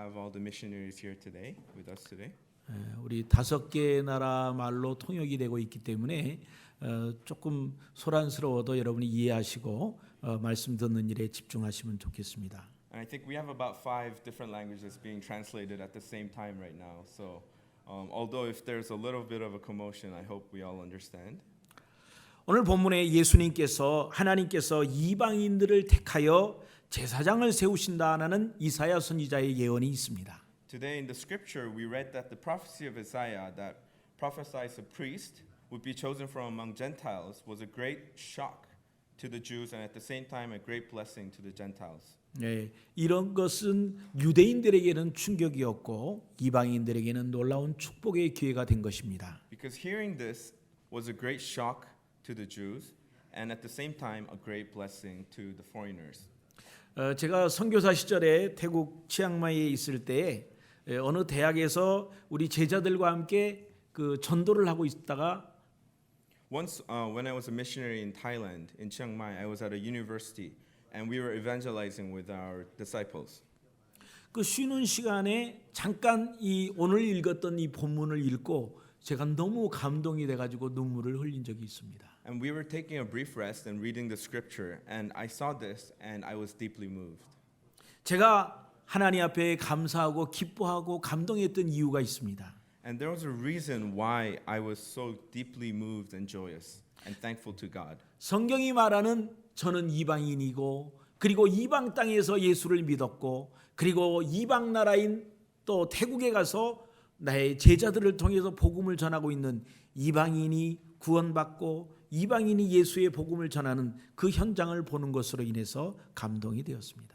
have all the missionaries here today with us today. 우리 5개 나라 말로 통역이 되고 있기 때문에 조금 소란스러워도 여러분이 이해하시고 말씀 듣는 일에 집중하시면 좋겠습니다. And I think we have about 5 different languages being translated at the same time right now. So although if there's a little bit of a commotion, I hope we all understand. 오늘 본문에 하나님께서 이방인들을 택하여 제사장을 세우신다는 이사야 선지자의 예언이 있습니다. Today in the scripture we read that the prophecy of Isaiah that prophesies a priest would be chosen from among Gentiles was a great shock to the Jews and at the same time a great blessing to the Gentiles. 네, 이런 것은 유대인들에게는 충격이었고 이방인들에게는 놀라운 축복의 기회가 된 것입니다. Because hearing this was a great shock to the Jews and at the same time a great blessing to the foreigners. 제가 선교사 시절에 태국 치앙마이에 있을 때 어느 대학에서 우리 제자들과 함께 그 전도를 하고 있다가 Once when I was a missionary in Thailand in Chiang Mai, I was at a university and we were evangelizing with our disciples. 그 쉬는 시간에 잠깐 이 오늘 읽었던 이 본문을 읽고 제가 너무 감동이 돼 가지고 눈물을 흘린 적이 있습니다. And we were taking a brief rest and reading the scripture and I saw this and I was deeply moved. 제가 하나님 앞에 감사하고 기뻐하고 감동했던 이유가 있습니다. And there was a reason why I was so deeply moved and joyous and thankful to God. 성경이 말하는 저는 이방인이고 그리고 이방 땅에서 예수를 믿었고 그리고 이방 나라인 또 태국에 가서 나의 제자들을 통해서 복음을 전하고 있는 이방인이 구원받고 이방인이 예수의 복음을 전하는 그 현장을 보는 것으로 인해서 감동이 되었습니다.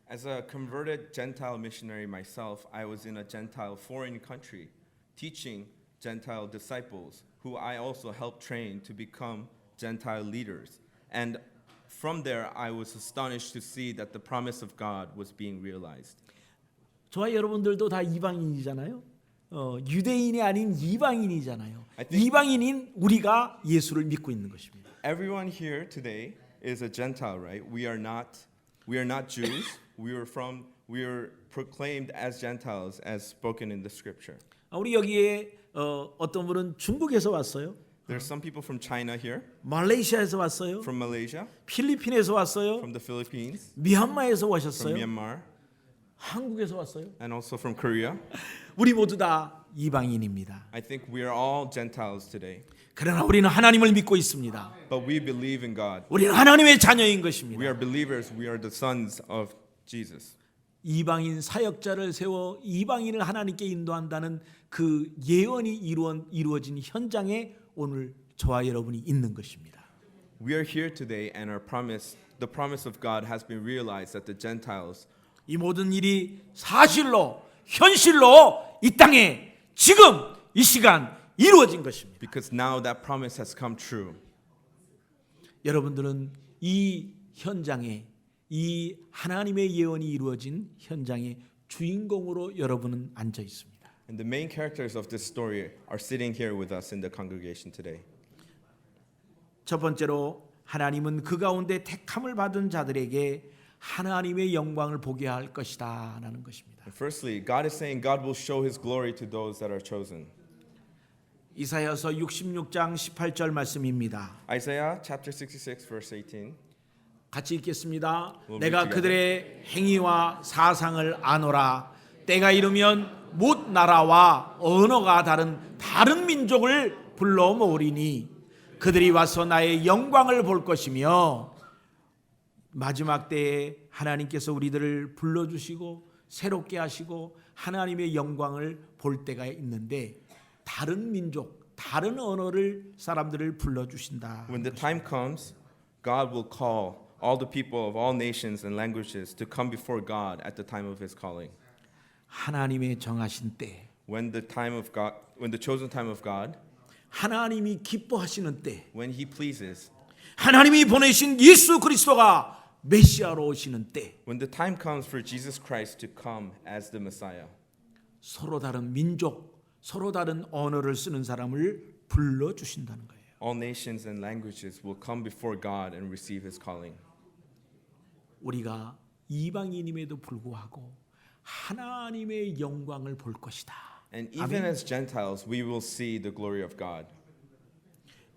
As a converted Gentile missionary myself, I was in a Gentile foreign country teaching Gentile disciples who I also helped train to become Gentile leaders. And from there I was astonished to see that the promise of God was being realized. 저와 여러분들도 다 이방인이잖아요. 유대인이 아닌 이방인이잖아요. 이방인인 우리가 예수를 믿고 있는 것입니다. Everyone here today is a Gentile, right? We are not Jews. We were proclaimed as Gentiles as spoken in the scripture. 우리 여기에 어떤 분은 중국에서 왔어요. There's some people from China here, 말레이시아에서 왔어요. from Malaysia, 필리핀에서 왔어요. from the Philippines, 미얀마에서 from 오셨어요. Myanmar, 한국에서 왔어요. and also from Korea. 우리 모두 다 이방인입니다. I think we are all Gentiles today, 그러나 우리는 하나님을 믿고 있습니다. but we believe in God. 우리는 하나님의 자녀인 We 것입니다. are believers. We are the sons of Jesus. 이방인 사역자를 세워 이방인을 하나님께 인도한다는 그 예언이 이루어진 현장에 오늘 저와 여러분이 있는 것입니다. We are here today, and the promise of God has been realized that the Gentiles. 이 모든 일이 사실로 현실로 이 땅에 지금 이 시간 이루어진 것입니다. Because now that promise has come true. 여러분들은 이 현장에 이 하나님의 예언이 이루어진 현장의 주인공으로 여러분은 앉아 있습니다. And the main characters of this story are sitting here with us in the congregation today. 첫 번째로 하나님은 그 가운데 택함을 받은 자들에게 하나님의 영광을 보게 할 것이다라는 것입니다. And firstly, God is saying God will show His glory to those that are chosen. 이사야서 66장 18절 말씀입니다. Isaiah chapter 66 verse 18. 같이 읽겠습니다. We'll 내가 read together. 그들의 행위와 사상을 아노라. 때가 이르면 못 나라와 언어가 다른 민족을 불러 모으리니 그들이 와서 나의 영광을 볼 것이며 마지막 때에 하나님께서 우리들을 불러주시고 새롭게 하시고 하나님의 영광을 볼 때가 있는데 다른 민족, 다른 언어를 사람들을 불러주신다. When the time comes, God will call all the people of all nations and languages to come before God at the time of His calling. 하나님의 정하신 때, When the chosen time of God, 하나님이 기뻐하시는 때, when He pleases, 하나님이 보내신 예수 그리스도가 메시아로 오시는 때, when the time comes for Jesus Christ to come as the Messiah, 서로 다른 민족, 서로 다른 언어를 쓰는 사람을 불러 주신다는 거예요. all nations and languages will come before God and receive His calling. 우리가 이방인임에도 불구하고 하나님의 영광을 볼 것이다. And even as Gentiles, we will see the glory of God.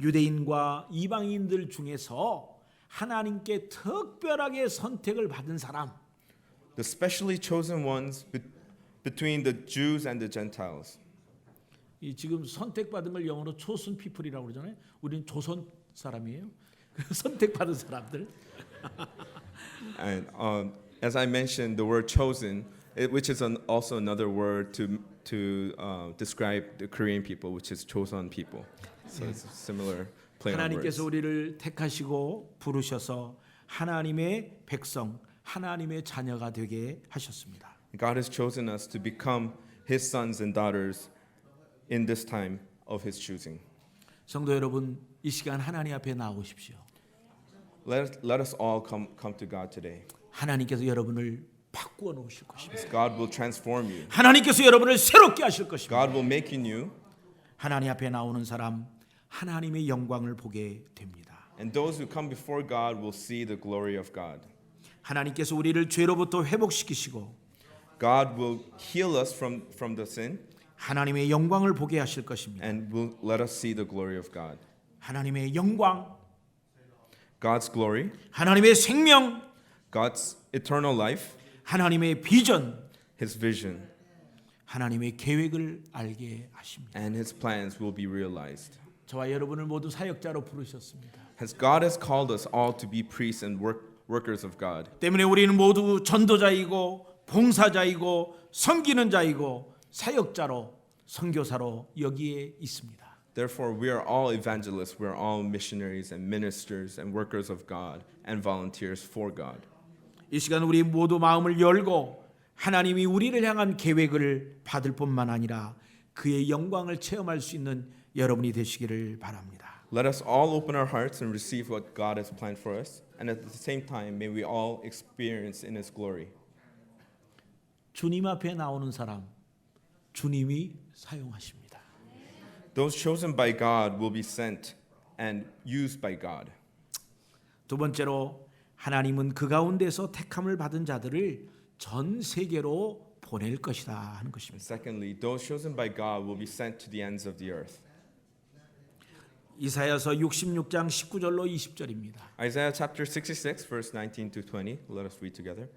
유대인과 이방인들 중에서 하나님께 특별하게 선택을 받은 사람, The specially chosen ones between the Jews and the Gentiles. 이 지금 선택받은 걸 영어로 chosen people이라고 그러잖아요. 우리는 조선 사람이에요. 선택받은 사람들. And as I mentioned, the word chosen, which is also another word to describe the Korean people, which is chosen people. So it's a similar play on words. 하나님께서 우리를 택하시고 부르셔서 하나님의 백성, 하나님의 자녀가 되게 하셨습니다. God has chosen us to become His sons and daughters in this time of His choosing. 성도 여러분, 이 시간 하나님 앞에 나오십시오. Let us all come to God today. 하나님께서 여러분을 바꾸어 놓으실 것입니다. God will transform you. 하나님께서 여러분을 새롭게 하실 것입니다. God will make you new. 하나님 앞에 나오는 사람, 하나님의 영광을 보게 됩니다. And those who come before God will see the glory of God. 하나님께서 우리를 죄로부터 회복시키시고 God will heal us from the sin 하나님의 영광을 보게 하실 것입니다. and will let us see the glory of God. 하나님의 영광, God's glory, 하나님의 생명, God's eternal life, 하나님의 비전, His vision, 하나님의 계획을 알게 하십니다. and His plans will be realized. 저와 여러분을 모두 사역자로 부르셨습니다. As God has called us all to be priests and workers of God. 때문에 우리는 모두 전도자이고 봉사자이고 섬기는 자이고 사역자로 선교사로 여기에 있습니다. Therefore, we are all evangelists, we are all missionaries and ministers and workers of God and volunteers for God. 이 시간 우리 모두 마음을 열고 하나님이 우리를 향한 계획을 받을 뿐만 아니라 그의 영광을 체험할 수 있는 여러분이 되시기를 바랍니다. Let us all open our hearts and receive what God has planned for us, and at the same time, may we all experience in His glory. 주님 앞에 나오는 사람, 주님이 사용하십니다. Those chosen by God will be sent and used by God. 두 번째로 하나님은 그 가운데서 택함을 받은 자들을 전 세계로 보낼 것이다 하는 것입니다. Secondly, those chosen by God will be sent to the ends of the earth. 이사야서 66장 19절로 20절입니다. Isaiah chapter 66, verse 19 to 20. Let us read together.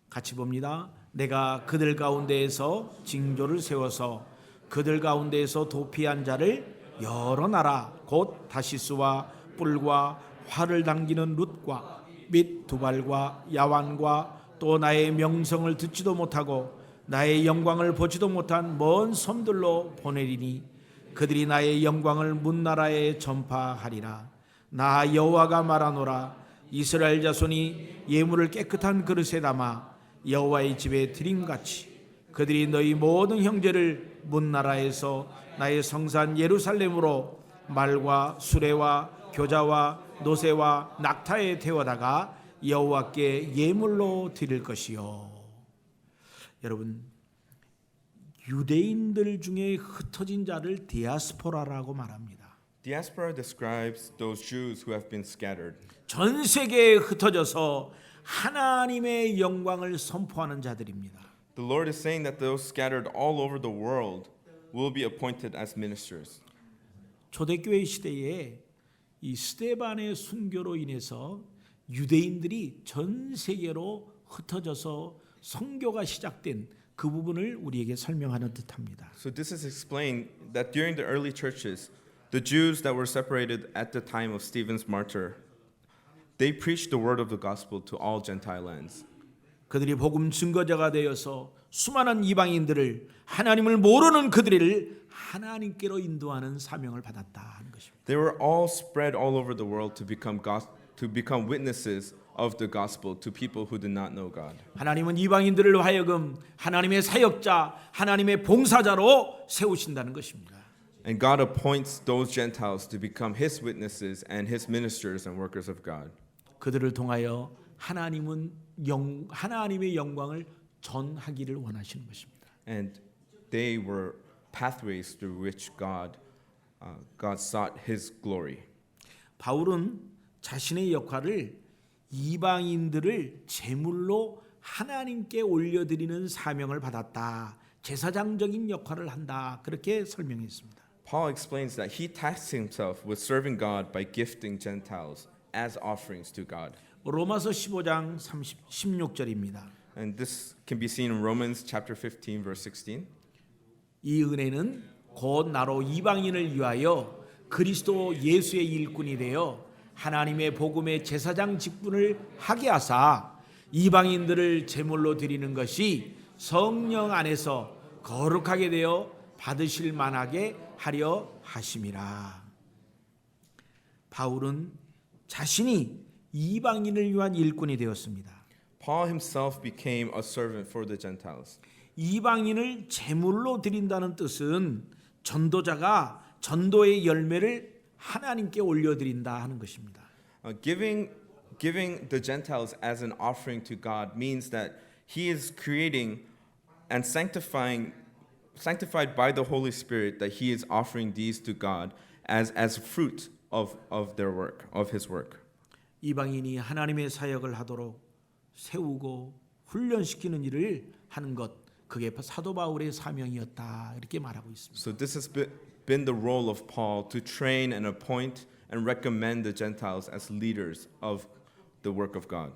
같이 봅니다. 내가 그들 가운데에서 징조를 세워서 그들 가운데에서 도피한 자를 여러 나라 곧 다시스와 뿔과 활을 당기는 룻과 및 두발과 야완과 또 나의 명성을 듣지도 못하고 나의 영광을 보지도 못한 먼 섬들로 보내리니 그들이 나의 영광을 문나라에 전파하리라. 나 여호와가 말하노라. 이스라엘 자손이 예물을 깨끗한 그릇에 담아 여호와의 집에 드림같이 그들이 너희 모든 형제를 문나라에서 나의 성산 예루살렘으로 말과 수레와 교자와 노새와 낙타에 태워다가 여호와께 예물로 드릴 것이요. 여러분, 유대인들 중에 흩어진 자를 디아스포라라고 말합니다. Diaspora describes those Jews who have been scattered. 전 세계에 흩어져서 하나님의 영광을 선포하는 자들입니다. The Lord is saying that those scattered all over the world will be appointed as ministers. 초대교회 시대에 이 스데반의 순교로 인해서 유대인들이 전 세계로 흩어져서 선교가 시작된 그 부분을 우리에게 설명하는 듯합니다. So this is explained that during the early churches, the Jews that were separated at the time of Stephen's martyr, they preached the word of the gospel to all Gentile lands. 그들이 복음 증거자가 되어서 수많은 이방인들을 하나님을 모르는 그들을 하나님께로 인도하는 사명을 받았다 하는 것입니다. They were all spread all over the world to become witnesses of the gospel to people who did not know God. 하나님은 이방인들을 하여금 하나님의 사역자, 하나님의 봉사자로 세우신다는 것입니다. And God appoints those Gentiles to become His witnesses and His ministers and workers of God. 그들을 통하여 하나님의 영광을 전하기를 원하시는 것입니다. And they were pathways through which God sought His glory. 바울은 자신의 역할을 이방인들을 제물로 하나님께 올려드리는 사명을 받았다. 제사장적인 역할을 한다. 그렇게 설명했습니다. Paul explains that he tasked himself with serving God by gifting Gentiles as offerings to God. 로마서 15장 16절입니다. And this can be seen in Romans chapter 15 verse 16. 이 은혜는 곧 나로 이방인을 위하여 그리스도 예수의 일꾼이 되어 하나님의 복음의 제사장 직분을 하게 하사 이방인들을 제물로 드리는 것이 성령 안에서 거룩하게 되어 받으실 만하게 하려 하심이라. 바울은 자신이 이방인을 위한 일꾼이 되었습니다. Paul himself became a servant for the Gentiles. 이방인을 제물로 드린다는 뜻은 전도자가 전도의 열매를 하나님께 올려드린다 하는 것입니다. Giving the Gentiles as an offering to God means that he is creating and sanctified by the Holy Spirit, that he is offering these to God as fruit of their work, of his work. 이방인이 하나님의 사역을 하도록 세우고 훈련시키는 일을 하는 것, 그게 사도 바울의 사명이었다 이렇게 말하고 있습니다. So this has been the role of Paul to train and appoint and recommend the Gentiles as leaders of the work of God.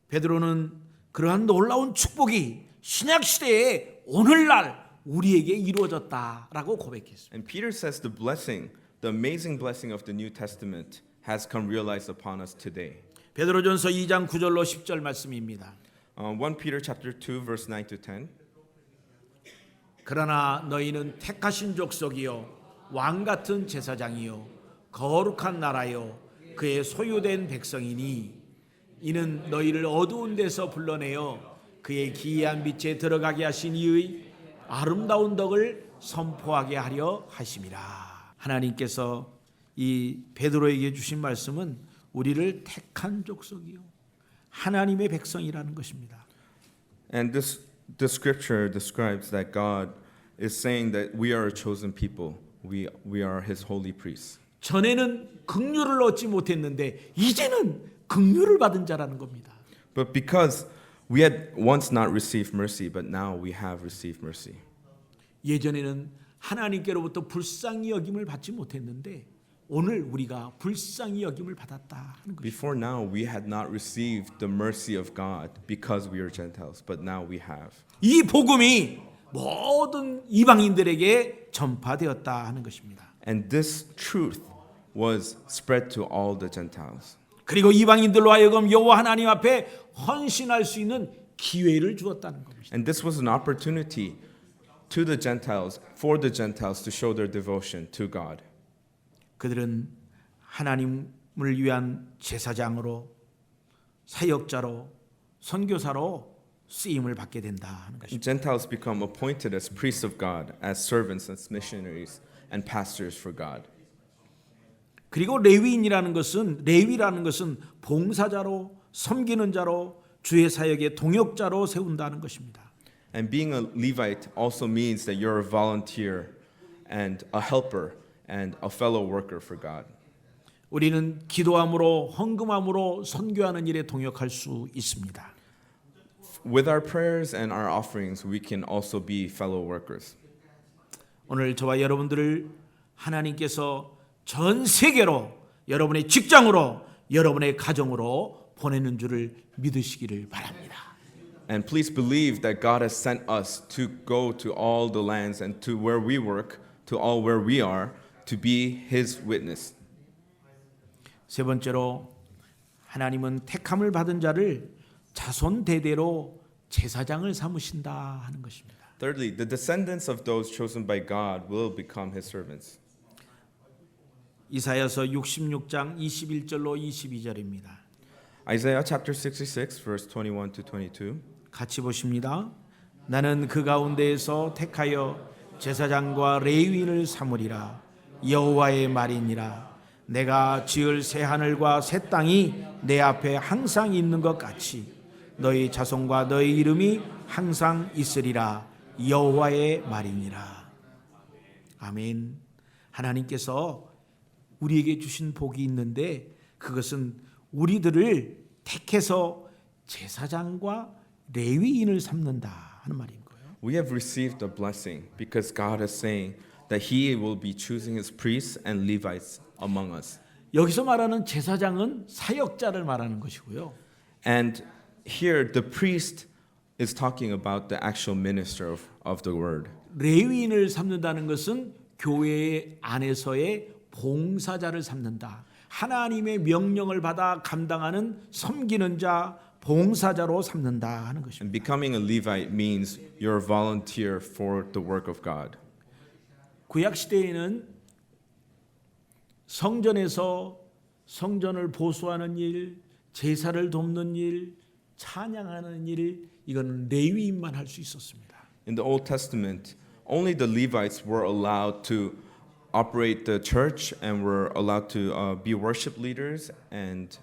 베드로는 그러한 놀라운 축복이 신약 시대에 오늘날 우리에게 이루어졌다라고 고백했습니다. And Peter says the blessing, the amazing blessing of the New Testament has come realized upon us today. 베드로전서 2장 9절로 10절 말씀입니다. 1 Peter chapter 2 verse 9 to 10. 그러나 너희는 택하신 족속이요 왕 같은 제사장이요 거룩한 나라요 그의 소유된 백성이니 이는 너희를 어두운 데서 불러내어 그의 기이한 빛에 들어가게 하신 이의 아름다운 덕을 선포하게 하려 하심이라. 하나님께서 이 베드로에게 주신 말씀은 우리를 택한 족속이요 하나님의 백성이라는 것입니다. And the scripture describes that God is saying that we are a chosen people. We are his holy priests. 전에는 긍휼을 얻지 못했는데 이제는 긍휼을 받은 자라는 겁니다. But because we had once not received mercy, but now we have received mercy. 예전에는 하나님께로부터 불쌍히 여김을 받지 못했는데 오늘 우리가 불쌍히 여김을 받았다 하는 것입니다. Before now we had not received the mercy of God because we are Gentiles, but now we have. 이 복음이 모든 이방인들에게 전파되었다 하는 것입니다. And this truth was spread to all the Gentiles. 그리고 이방인들로 하여금 여호와 하나님 앞에 헌신할 수 있는 기회를 주었다는 겁니다. And this was an opportunity to the Gentiles, for the Gentiles to show their devotion to God. 그들은 하나님을 위한 제사장으로 사역자로 선교사로 쓰임을 받게 된다 하는 것입니다. Gentiles become appointed as priests of God, as servants, as missionaries, and pastors for God. 그리고 레위라는 것은 봉사자로 섬기는 자로 주의 사역의 동역자로 세운다는 것입니다. And being a Levite also means that you're a volunteer and a helper and a fellow worker for God. 우리는 기도함으로 헌금함으로 선교하는 일에 동역할 수 있습니다. With our prayers and our offerings, we can also be fellow workers. 오늘 저와 여러분들을 하나님께서 전 세계로 여러분의 직장으로 여러분의 가정으로 보내는 줄을 믿으시기를 바랍니다. And please believe that God has sent us to go to all the lands and to where we work, to all where we are, to be His witness. 세 번째로 하나님은 택함을 받은 자를 자손 대대로 제사장을 삼으신다 하는 것입니다. Thirdly, the descendants of those chosen by God will become His servants. 이사야서 66장 21절로 22절입니다. Isaiah chapter 66 verse 21 to 22. 같이 보십니다. 나는 그 가운데에서 택하여 제사장과 레위인을 삼으리라. 여호와의 말이니라. 내가 지을 새 하늘과 새 땅이 내 앞에 항상 있는 것 같이 너희 자손과 너희 이름이 항상 있으리라. 여호와의 말이니라. 아멘. 하나님께서 우리에게 주신 복이 있는데 그것은 우리들을 택해서 제사장과 레위인을 삼는다 하는 말인 거예요. We have received a blessing because God is saying that He will be choosing His priests and Levites among us. 여기서 말하는 제사장은 사역자를 말하는 것이고요. And here the priest is talking about the actual minister of the word. 레위인을 삼는다는 것은 교회 안에서의 봉사자를 삼는다. 하나님의 명령을 받아 감당하는 섬기는 자, 봉사자로 삼는다 하는 것입니다. And becoming a Levite means you're a volunteer for the work of God. 구약 시대에는 성전에서 성전을 보수하는 일, 제사를 돕는 일, 찬양하는 일, 이건 레위인만 할 수 있었습니다. In the Old Testament, only the Levites were allowed to operate the church and were allowed to be worship leaders and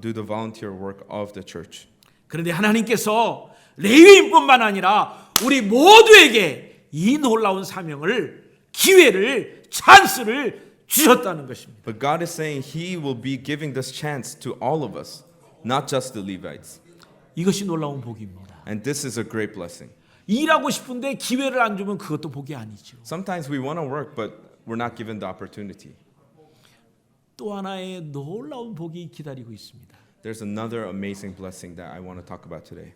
do the volunteer work of the church. 그런데 하나님께서 레위인뿐만 아니라 우리 모두에게 이 놀라운 사명을, 기회를, 찬스를 주셨다는 것입니다. But God is saying He will be giving this chance to all of us, not just the Levites. 이것이 놀라운 복입니다. And this is a great blessing. 일하고 싶은데 기회를 안 주면 그것도 복이 아니죠. Sometimes we want to work, but we're not given the opportunity. 또 하나의 놀라운 복이 기다리고 있습니다. There's another amazing blessing that I want to talk about today.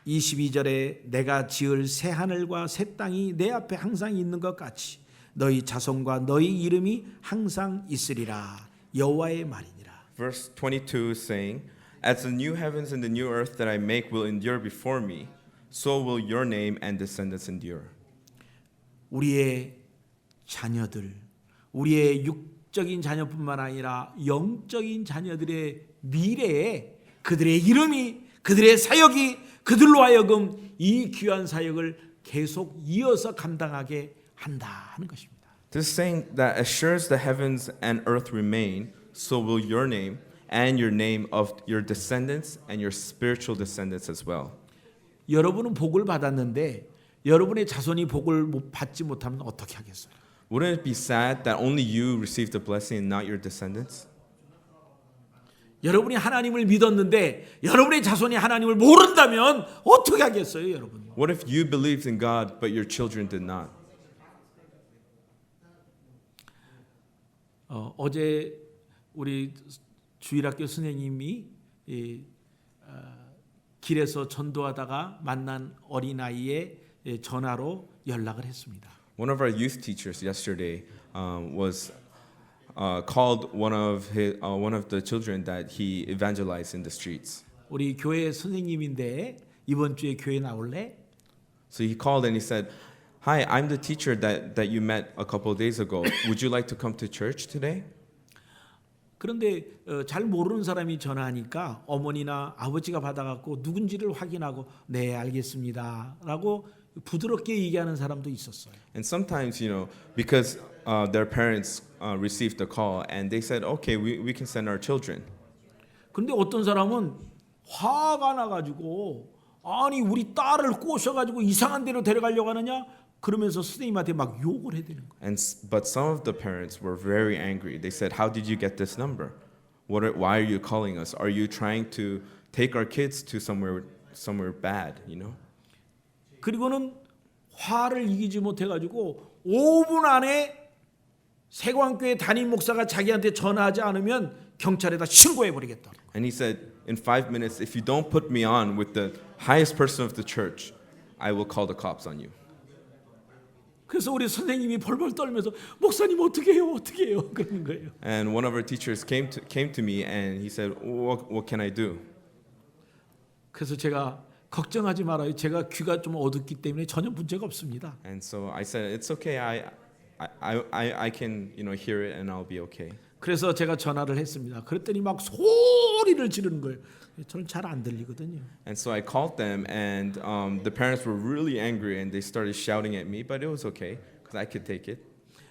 22절에 내가 지을 새 하늘과 새 땅이 내 앞에 항상 있는 것 같이 너희 자손과 너희 이름이 항상 있으리라. 여호와의 말이니라. Verse 22 is saying, As the new heavens and the new earth that I make will endure before me, so will your name and descendants endure. 우리의 자녀들, 우리의 육적인 자녀뿐만 아니라 영적인 자녀들의 미래에 그들의 이름이, 그들의 사역이 그들로 하여금 이 귀한 사역을 계속 이어서 감당하게 한다 하는 것입니다. This is saying that as sure as the heavens and earth remain, so will your name and your name of your descendants and your spiritual descendants as well. 여러분은 복을 받았는데 여러분의 자손이 복을 받지 못하면 어떻게 하겠어요? Wouldn't it be sad that only you received the blessing and not your descendants? 여러분이 하나님을 믿었는데 여러분의 자손이 하나님을 모른다면 어떻게 하겠어요, 여러분? What if you believed in God but your children did not? 어제 우리 주일학교 선생님이 길에서 전도하다가 만난 어린아이의 전화로 연락을 했습니다. One of our youth teachers yesterday was called one of the children that he evangelized in the streets. 우리 교회 선생님인데 이번 주에 교회 나올래? So he called and he said, "Hi, I'm the teacher that you met a couple of days ago. Would you like to come to church today?" 그런데 잘 모르는 사람이 전화하니까 어머니나 아버지가 받아갖고 누군지를 확인하고 네 알겠습니다라고 부드럽게 얘기하는 사람도 있었어요. And sometimes, because their parents received the call and they said, "Okay, we can send our children." 그런데 어떤 사람은 화가 나가지고 아니 우리 딸을 꼬셔가지고 이상한 데로 데려가려고 하느냐? 그러면서 선생님한테 막 욕을 해대는 거예요. But some of the parents were very angry. They said, "How did you get this number? Why are you calling us? Are you trying to take our kids to somewhere bad?" 그리고는 화를 이기지 못해가지고 5분 안에 세광교회 담임 목사가 자기한테 전화하지 않으면 경찰에다 신고해버리겠다. And he said, "In 5 minutes, if you don't put me on with the highest person of the church, I will call the cops on you." 그래서 우리 선생님이 벌벌 떨면서 목사님 어떻게 해요? 그러는 거예요. And one of our teachers came to me and he said, what can I do? 그래서 제가 걱정하지 말아요. 제가 귀가 좀 어둡기 때문에 전혀 문제가 없습니다. And so I said, "It's okay. I can hear it and I'll be okay." 그래서 제가 전화를 했습니다. 그랬더니 막 소리를 지르는 거예요. 저는 잘 안 들리거든요. And so I called them, and the parents were really angry, and they started shouting at me, but it was okay because I could take it.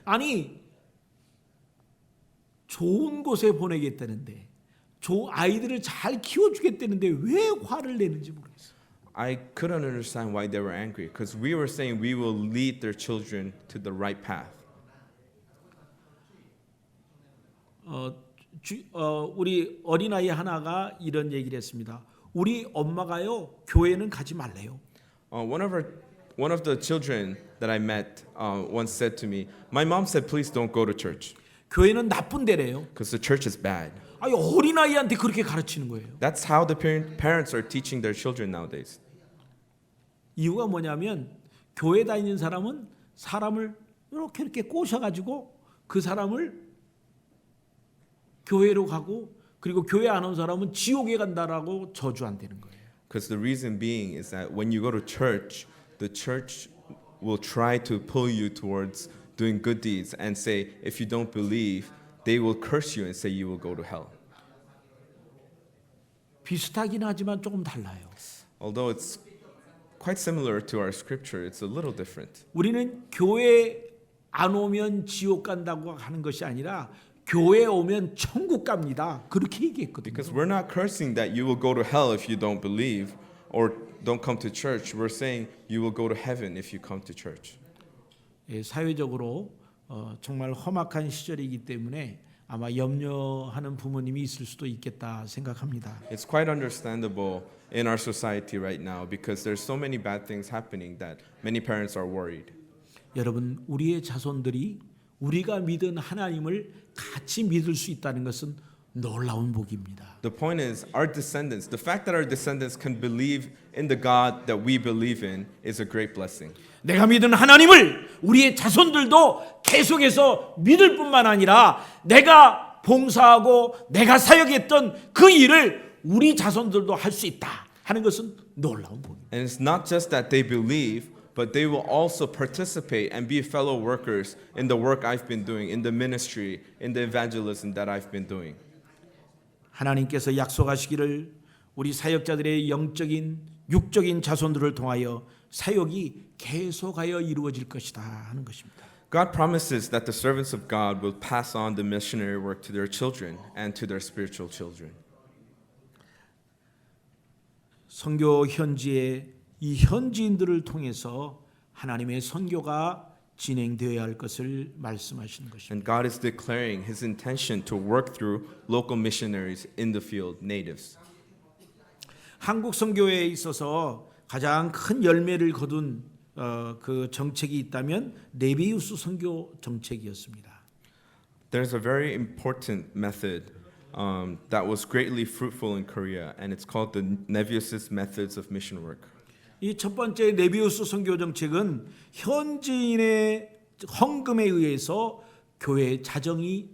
아니 좋은 곳에 보내겠다는데 아이들을 잘 키워주겠다는데 왜 화를 내는지 모르겠어요. I couldn't understand why they were angry because we were saying we will lead their children to the right path. 우리 어린아이 하나가 이런 얘기를 했습니다. 우리 엄마가요 교회는 가지 말래요. One of the children that I met once said to me, "My mom said, please don't go to church 교회는 나쁜 데래요. because the church is bad." 아니 어린아이한테 그렇게 가르치는 거예요. That's how the parents are teaching their children nowadays. 이유가 뭐냐면 교회 다니는 사람은 사람을 이렇게 꼬셔가지고 그 사람을 교회로 가고 그리고 교회 안 온 사람은 지옥에 간다라고 저주한다는 거예요. Because the reason being is that when you go to church, the church will try to pull you towards doing good deeds and say, if you don't believe, they will curse you and say you will go to hell. 비슷하긴 하지만 조금 달라요. Although it's quite similar to our scripture, it's a little different. 우리는 교회 안 오면 지옥 간다고 하는 것이 아니라 교회 오면 천국 갑니다. 그렇게 얘기했거든요. Because we're not cursing that you will go to hell if you don't believe or don't come to church. We're saying you will go to heaven if you come to church. 예, 사회적으로 정말 험악한 시절이기 때문에 아마 염려하는 부모님이 있을 수도 있겠다 생각합니다. It's quite understandable in our society right now because there's so many bad things happening that many parents are worried. 여러분, 우리의 자손들이 우리가 믿은 하나님을 같이 믿을 수 있다는 것은 놀라운 복입니다. The point is, our descendants, the fact that our descendants can believe in the God that we believe in is a great blessing. 내가 믿은 하나님을 우리의 자손들도 계속해서 믿을 뿐만 아니라 내가 봉사하고 내가 사역했던 그 일을 우리 자손들도 할 수 있다 하는 것은 놀라운 복입니다. And it's not just that they believe, but they will also participate and be fellow workers in the work I've been doing, in the ministry, in the evangelism that I've been doing. 하나님께서 약속하시기를 우리 사역자들의 영적인 육적인 자손들을 통하여 사역이 계속하여 이루어질 것이다 하는 것입니다. God promises that the servants of God will pass on the missionary work to their children and to their spiritual children. 선교 현지에 이 현지인들을 통해서 하나님의 선교가 진행되어야 할 것을 말씀하시는 것입니다. And God is declaring His intention to work through local missionaries in the field, natives. 한국 선교회에 있어서 가장 큰 열매를 거둔 그 정책이 있다면 네비우스 선교 정책이었습니다. There's a very important method that was greatly fruitful in Korea, and it's called the Nevius' methods of mission work. 이 첫 번째 네비우스 선교 정책은 현지인의 헌금에 의해서 교회 재정이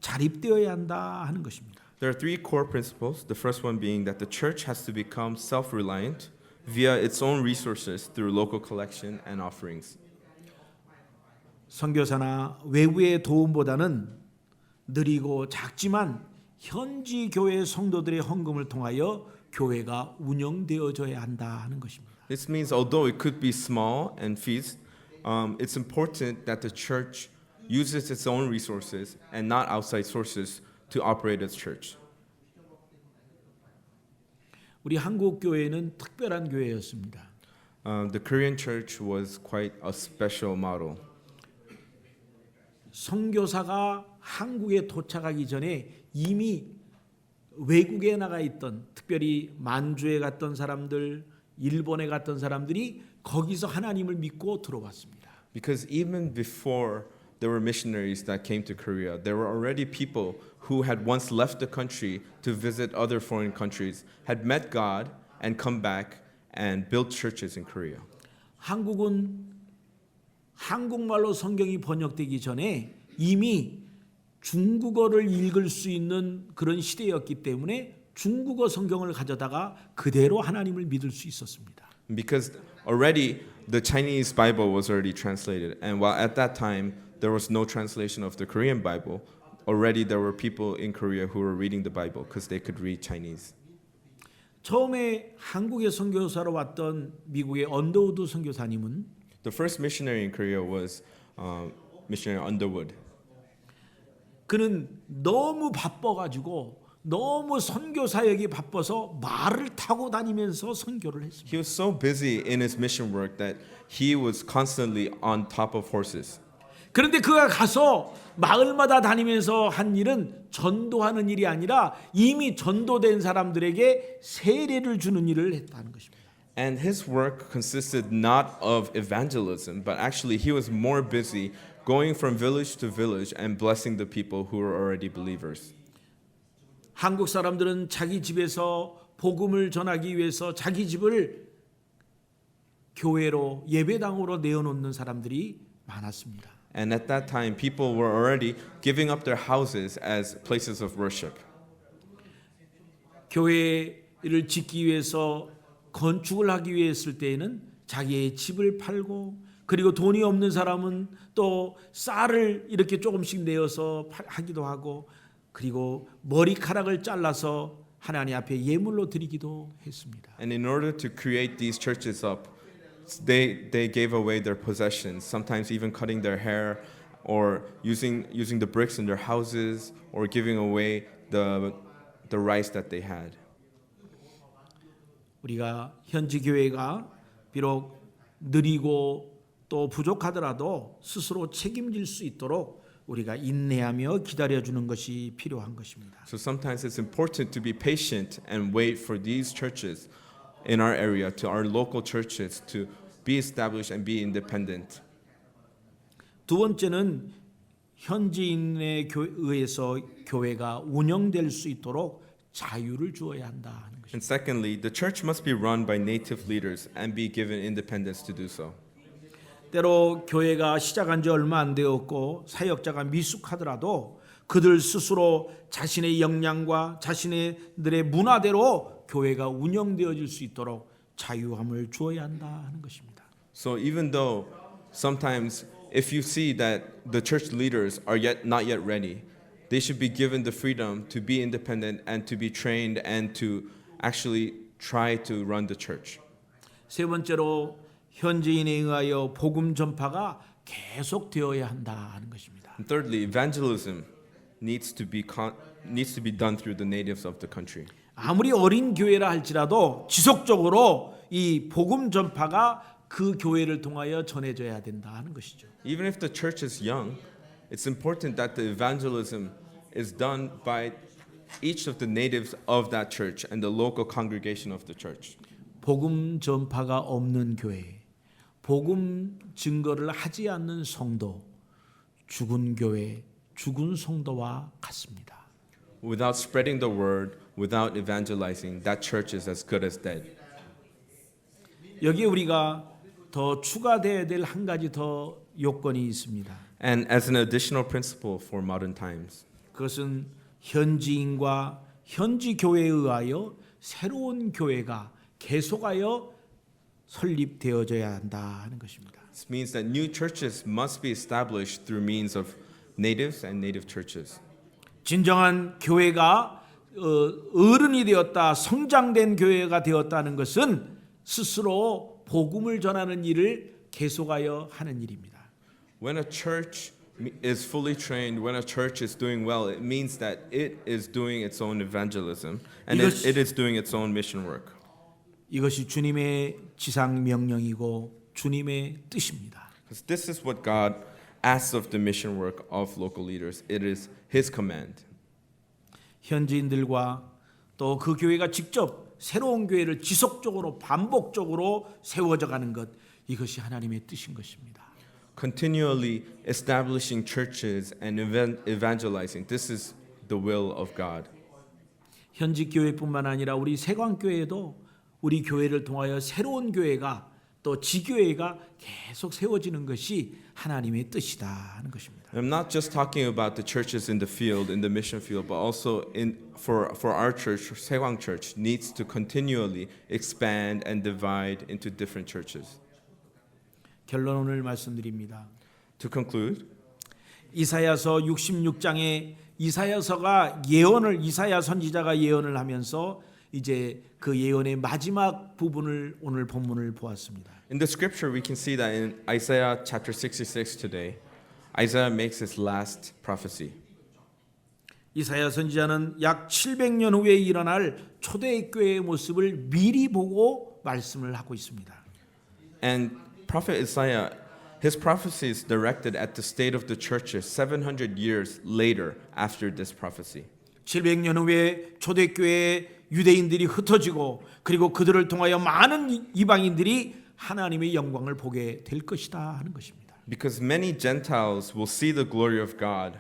자립되어야 한다 하는 것입니다. There are three core principles. The first one being that the church has to become self-reliant via its own resources through local collection and offerings. 선교사나 외부의 도움보다는 느리고 작지만 현지 교회 성도들의 헌금을 통하여 교회가 운영되어져야 한다 하는 것입니다. This means although it could be small and fees, it's important that the church uses its own resources and not outside sources to operate its church. 우리 한국 교회는 특별한 교회였습니다. The Korean church was quite a special model. 선교사가 한국에 도착하기 전에 이미 외국에 나가 있던 특별히 만주에 갔던 사람들, 일본에 갔던 사람들이 거기서 하나님을 믿고 들어왔습니다. Because even before there were missionaries that came to Korea, there were already people who had once left the country to visit other foreign countries, had met God and come back and built churches in Korea. 한국은 한국말로 성경이 번역되기 전에 이미 중국어를 읽을 수 있는 그런 시대였기 때문에 중국어 성경을 가져다가 그대로 하나님을 믿을 수 있었습니다. Because already the Chinese Bible was already translated, and while at that time there was no translation of the Korean Bible, already there were people in Korea who were reading the Bible because they could read Chinese. 처음에 한국에 선교사로 왔던 미국의 언더우드 선교사님은 The first missionary in Korea was missionary Underwood. 그는 너무 바빠가지고 너무 선교 사역이 바빠서 말을 타고 다니면서 선교를 했습니다. He was so busy in his mission work that he was constantly on top of horses. 그런데 그가 가서 마을마다 다니면서 한 일은 전도하는 일이 아니라 이미 전도된 사람들에게 세례를 주는 일을 했다는 것입니다. And his work consisted not of evangelism, but actually he was more busy going from village to village and blessing the people who were already believers. 한국 사람들은 자기 집에서 복음을 전하기 위해서 자기 집을 교회로 예배당으로 내어놓는 사람들이 많았습니다. And at that time, people were already giving up their houses as places of worship. 교회를 짓기 위해서 건축을 하기 위해 했을 때에는 자기의 집을 팔고 그리고 돈이 없는 사람은 또 쌀을 이렇게 조금씩 내어서 하기도 하고 그리고 머리카락을 잘라서 하나님 앞에 예물로 드리기도 했습니다. And in order to create these churches up, they gave away their possessions, sometimes even cutting their hair or using the bricks in their houses or giving away the rice that they had. 우리가 현지 교회가 비록 느리고 또 부족하더라도 스스로 책임질 수 있도록 우리가 인내하며 기다려주는 것이 필요한 것입니다. So sometimes it's important to be patient and wait for these churches in our area, to our local churches, to be established and be independent. 두 번째는 현지인에 의해서 교회가 운영될 수 있도록 자유를 주어야 한다 하는 것입니다. And secondly, the church must be run by native leaders and be given independence to do so. 때로 교회가 시작한 지 얼마 안 되었고 사역자가 미숙하더라도 그들 스스로 자신의 역량과 자신들의 문화대로 교회가 운영되어질 수 있도록 자유함을 주어야 한다 하는 것입니다. So even though sometimes if you see that the church leaders are not yet ready, they should be given the freedom to be independent and to be trained and to actually try to run the church. 세 번째로 현지인에 의하여 복음 전파가 계속되어야 한다 하는 것입니다. And thirdly, evangelism needs to be done through the natives of the country. 아무리 어린 교회라 할지라도 지속적으로 이 복음 전파가 그 교회를 통하여 전해져야 된다 하는 것이죠. Even if the church is young, it's important that the evangelism is done by each of the natives of that church and the local congregation of the church. 복음 전파가 없는 교회, 복음 증거를 하지 않는 성도, 죽은 교회, 죽은 성도와 같습니다. Without spreading the word, without evangelizing, that church is as good as dead. 여기에 우리가 더 추가되어야 될 한 가지 더 요건이 있습니다. And as an additional principle for modern times, 그것은 현지인과 현지 교회에 의하여 새로운 교회가 계속하여 설립되어져야 한다 하는 것입니다. this means that new churches must be established through means of natives and native churches. 진정한 교회가 어른이 되었다, 성장된 교회가 되었다는 것은 스스로 복음을 전하는 일을 계속하여 하는 일입니다. When a church is fully trained, when a church is doing well, it means that it is doing its own evangelism and it is doing its own mission work. 이것이 주님의 지상 명령이고 주님의 뜻입니다. Because this is what God asks of the mission work of local leaders. It is His command. 현지인들과 또 그 교회가 직접 새로운 교회를 지속적으로 반복적으로 세워져 가는 것, 이것이 하나님의 뜻인 것입니다. Continually establishing churches and evangelizing. This is the will of God. 현지 교회뿐만 아니라 우리 세광교회도 우리 교회를 통하여 새로운 교회가 또 지교회가 계속 세워지는 것이 하나님의 뜻이다 하는 것입니다. I'm not just talking about the churches in the field, in the mission field, but also for our church, Saegwang Church, needs to continually expand and divide into different churches. 결론을 말씀드립니다. To conclude, 이사야서 66장에 이사야 선지자가 예언을 하면서 이제 그 예언의 마지막 부분을 오늘 본문을 보았습니다. in the scripture we can see that in Isaiah chapter 66 today, Isaiah makes his last prophecy. 이사야 선지자는 약 700년 후에 일어날 초대교회의 모습을 미리 보고 말씀을 하고 있습니다. And prophet Isaiah, His prophecy is directed at the state of the churches 700 years later after this prophecy. 700년 후에 초대교회 유대인들이 흩어지고 그리고 그들을 통하여 많은 이방인들이 하나님의 영광을 보게 될 것이다 하는 것입니다. Because many Gentiles will see the glory of God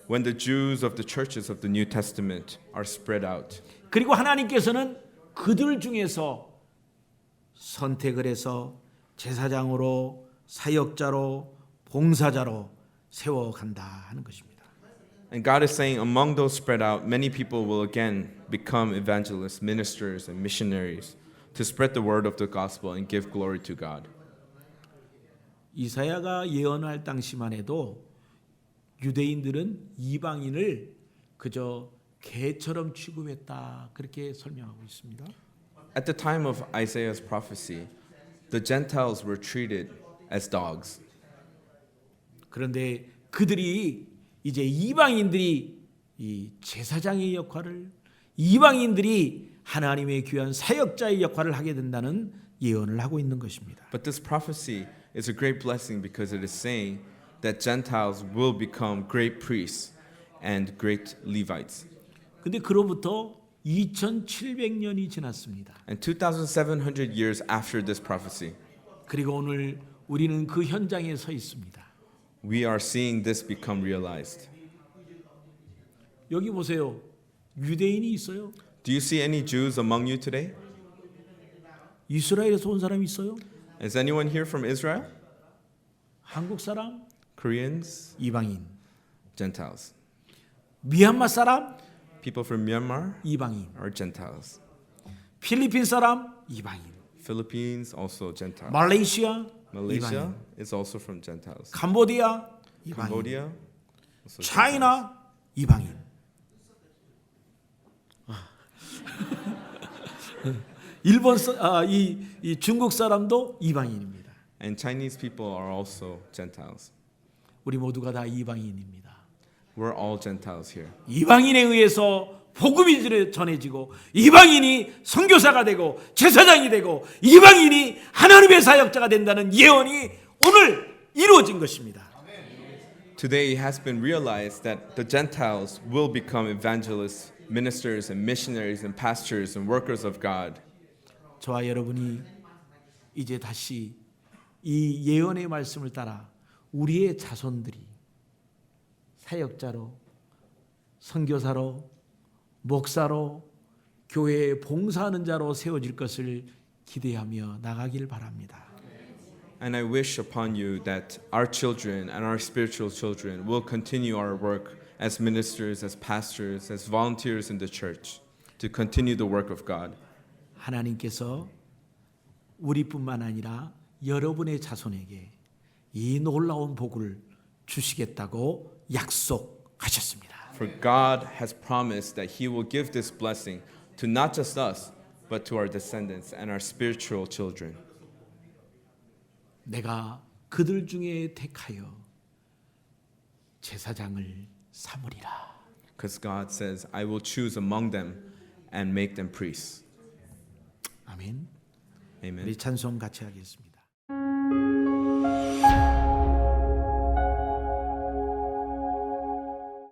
when the Jews of the churches of the New Testament are spread out. 그리고 하나님께서는 그들 중에서 선택을 해서 제사장으로 사역자로 봉사자로 세워간다 하는 것입니다. And God is saying among those spread out, many people will again become evangelists, ministers, and missionaries to spread the word of the gospel and give glory to God. 이사야가 예언할 당시만 해도 유대인들은 이방인을 그저 개처럼 취급했다 그렇게 설명하고 있습니다. At the time of Isaiah's prophecy, the Gentiles were treated as dogs. 그런데 그들이 이제 이방인들이 이 제사장의 역할을 이방인들이 하나님의 귀한 사역자의 역할을 하게 된다는 예언을 하고 있는 것입니다. But this prophecy is a great blessing because it is saying that Gentiles will become great priests and great Levites. 근데 그로부터 2700년이 지났습니다. And 2,700 years after this prophecy, 그리고 오늘 우리는 그 현장에 서 있습니다. we are seeing this become realized. 여기 보세요. 유대인이 있어요? Do you see any Jews among you today? 이스라엘에서 온 사람이 있어요? Is anyone here from Israel? 한국 사람? Koreans? 이방인. Gentiles. 미얀마 사람? People from Myanmar 이방인. are Gentiles. 필리핀 사람? 이방인. Philippines, also Gentiles. 말레이시아? Malaysia 이방인. is also from Gentiles. 캄보디아? 이방인. Cambodia, also Gentiles. 차이나? 이방인. 일본 이 중국 사람도 이방인입니다. And Chinese people are also Gentiles. 우리 모두가 다 이방인입니다. We're all Gentiles here. 이방인에 의해서 복음이 전해지고 이방인이 선교사가 되고 제사장이 되고 이방인이 하나님의 사역자가 된다는 예언이 오늘 이루어진 것입니다. Today it has been realized that the Gentiles will become evangelists, ministers, and missionaries, and pastors, and workers of God. 저와 여러분이 이제 다시 이 예언의 말씀을 따라 우리의 자손들이 사역자로 선교사로 목사로 교회에 봉사하는 자로 세워질 것을 기대하며 나가길 바랍니다. And I wish upon you that our children and our spiritual children will continue our work as ministers, as pastors, as volunteers in the church to continue the work of God. 하나님께서 우리뿐만 아니라 여러분의 자손에게 이 놀라운 복을 주시겠다고 약속하셨습니다. For God has promised that He will give this blessing to not just us, but to our descendants and our spiritual children. 내가 그들 중에 택하여 제사장을 삼으리라. Because God says, I will choose among them and make them priests. 아멘. Amen. 우리 찬송 같이 하겠습니다.